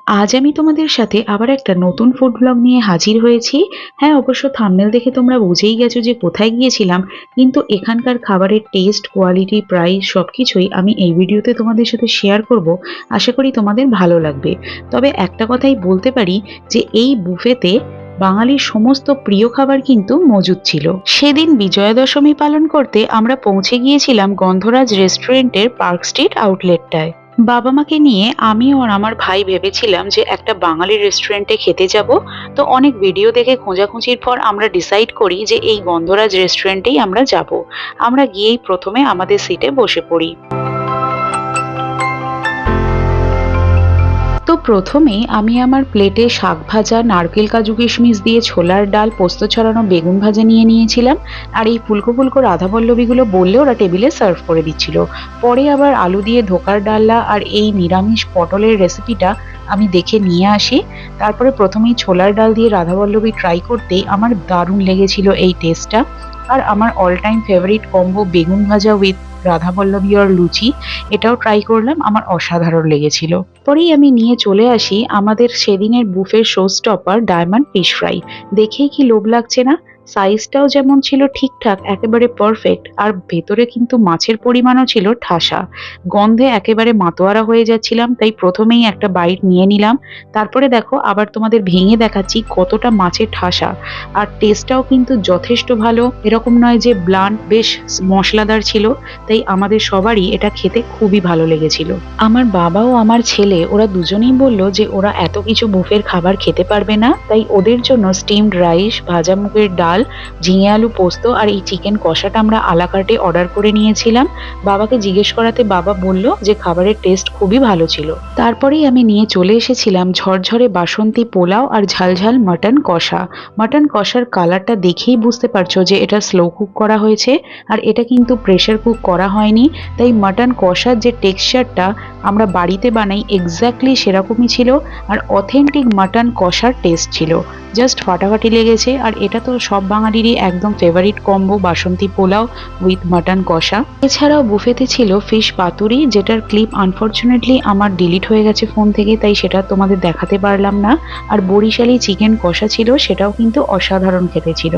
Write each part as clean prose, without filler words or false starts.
আজ আমি তোমাদের সাথে আবার একটা নতুন ফুড ব্লগ নিয়ে হাজির হয়েছি। হ্যাঁ, অবশ্য থাম্বনেল দেখে তোমরা বুঝেই গেছো যে কোথায় গিয়েছিলাম, কিন্তু এখানকার খাবারের টেস্ট, কোয়ালিটি, প্রাইস সবকিছুই আমি এই ভিডিওতে তোমাদের সাথে শেয়ার করব। আশা করি তোমাদের ভালো লাগবে। তবে একটা কথাই বলতে পারি যে এই বুফেতে বাঙালির সমস্ত প্রিয় খাবার কিন্তু মজুদ ছিল। সেদিন বিজয়া দশমী পালন করতে আমরা পৌঁছে গিয়েছিলাম গন্ধরাজ রেস্টুরেন্টের পার্ক স্ট্রিট আউটলেটটায়। বাবা মাকে নিয়ে আমি আর আমার ভাই ভেবেছিলাম যে একটা বাঙালি রেস্টুরেন্টে খেতে যাব। তো অনেক ভিডিও দেখে খোঁজাখুঁজির পর আমরা ডিসাইড করি যে এই গন্ধরাজ রেস্টুরেন্টেই আমরা যাব। আমরা গিয়েই প্রথমে আমাদের সিটে বসে পড়ি। তো প্রথমেই আমি আমার প্লেটে শাক ভাজা, নারকেল কাজু কিশমিশ দিয়ে ছোলার ডাল, পোস্ত ছড়ানো বেগুন ভাজা নিয়ে নিয়েছিলাম। আর এই ফুলকো ফুলকো রাধাবল্লভীগুলো বললে ওরা টেবিলে সার্ভ করে দিচ্ছিল। পরে আবার আলু দিয়ে ধোকার ডালনা আর এই নিরামিষ পটলের রেসিপিটা আমি দেখে নিয়ে আসি। তারপরে প্রথমেই ছোলার ডাল দিয়ে রাধাবল্লভী ট্রাই করতেই আমার দারুণ লেগেছিল এই টেস্টটা। আর আমার অল টাইম ফেভারিট কম্বো বেগুন ভাজা উইথ রাধাবল্লভী আর লুচি, এটাও ট্রাই করলাম, আমার অসাধারণ লেগেছিল। পরেই আমি নিয়ে চলে আসি আমাদের সেদিনের বুফের showstopper diamond fish fry. দেখেই কি লোভ লাগছে না? সাইজটাও যেমন ছিল ঠিকঠাক, একেবারে পারফেক্ট, আর ভেতরে কিন্তু মাছের পরিমাণও ছিল ঠাসা। গন্ধে একেবারে মাতোয়ারা হয়ে যাচ্ছিলাম, তাই প্রথমেই একটা বাইট নিয়ে নিলাম। তারপরে দেখো আবার তোমাদের ভেঙে দেখাচ্ছি কতটা মাছের ঠাসা। আর টেস্টটাও কিন্তু যথেষ্ট ভালো, এরকম নয় যে ব্লান্ট, বেশ মশলাদার ছিল। তাই আমাদের সবারই এটা খেতে খুবই ভালো লেগেছিল। আমার বাবা ও আমার ছেলে ওরা দুজনেই বলল যে ওরা এত কিছু বুফের খাবার খেতে পারবে না, তাই ওদের জন্য স্টিমড রাইস, ভাজা মুগের ডাল, ঝিঙে আলু পোস্ত আর এই চিকেন কষাটা আমরা আলাকার্টে অর্ডার করে নিয়েছিলাম। বাবাকে জিজ্ঞেস করাতে বাবা বলল যে খাবারের টেস্ট খুবই ভালো ছিল। তারপরেই আমি নিয়ে চলে এসেছিলাম ঝরঝরে বাসন্তী পোলাও আর ঝালঝাল মাটন কষা। মাটন কষার কালারটা দেখেই বুঝতে পারছো যে এটা স্লো কুক করা হয়েছে, আর এটা কিন্তু প্রেশার কুক করা হয়নি। তাই মাটন কষার যে টেক্সচারটা আমরা বাড়িতে বানাই এক্স্যাক্টলি সেরকমই ছিল, আর অথেন্টিক মাটন কষার টেস্ট ছিল। জাস্ট ফাটাফাটি লেগেছে। আর এটা তো সব বাঙালিরই একদম favourite combo, Basanti pulao with mutton কষা। এছাড়াও বুফেতে ছিল ফিশ পাতুরি, যেটার ক্লিপ আনফরচুনেটলি আমার ডিলিট হয়ে গেছে ফোন থেকে, তাই সেটা তোমাদের দেখাতে পারলাম না। আর বরিশালি চিকেন কষা ছিল, সেটাও কিন্তু অসাধারণ খেতে ছিল।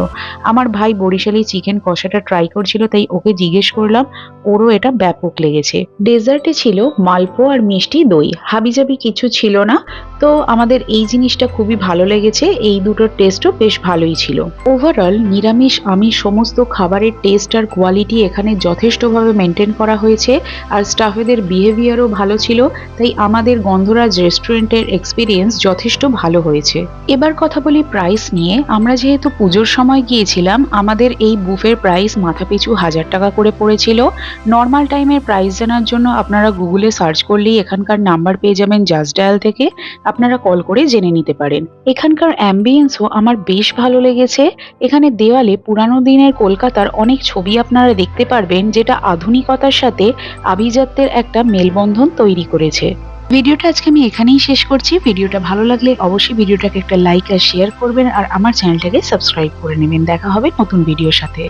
আমার ভাই বরিশালি চিকেন কষাটা ট্রাই করছিল, তাই ওকে জিজ্ঞেস করলাম, ওরও এটা ব্যাপক লেগেছে। ডেজার্টে ছিল মালপো আর মিষ্টি দই, হাবিজাবি কিছু ছিল না। তো আমাদের এই জিনিসটা খুবই ভালো লেগেছে, এই দুটোর টেস্টও বেশ ভালোই ছিল। ওভারঅল নিরামিষ আমিষ সমস্ত খাবারের টেস্ট আর কোয়ালিটি এখানে যথেষ্টভাবে মেনটেন করা হয়েছে, আর স্টাফেদের বিহেভিয়ারও ভালো ছিল। তাই আমাদের গন্ধরাজ রেস্টুরেন্টের এক্সপিরিয়েন্স যথেষ্ট ভালো হয়েছে। এবার কথা বলি প্রাইস নিয়ে। আমরা যেহেতু পুজোর সময় গিয়েছিলাম, আমাদের এই বুফের প্রাইস মাথাপিছু 1000 টাকা করে পড়েছিল। নর্মাল টাইমের প্রাইস জানার জন্য আপনারা গুগলে সার্চ করলেই এখানকার নাম্বার পেয়ে যাবেন জাস্ট ডায়াল থেকে, আপনারা কল করে জেনে নিতে পারেন। এখানকার অ্যাম্বিয়েন্সও আমার বেশ ভালো লেগেছে। এখানে দেওয়ালে পুরানো দিনের কলকাতার অনেক ছবি আপনারা দেখতে পারবেন, যেটা আধুনিকতার সাথে আভিজাত্যের একটা মেলবন্ধন তৈরি করেছে। ভিডিওটা আজকে আমি এখানেই শেষ করছি। ভিডিওটা ভালো লাগলে অবশ্যই ভিডিওটাকে একটা লাইক আর শেয়ার করবেন, আর আমার চ্যানেলটাকে সাবস্ক্রাইব করে নেবেন। দেখা হবে নতুন ভিডিওর সাথে।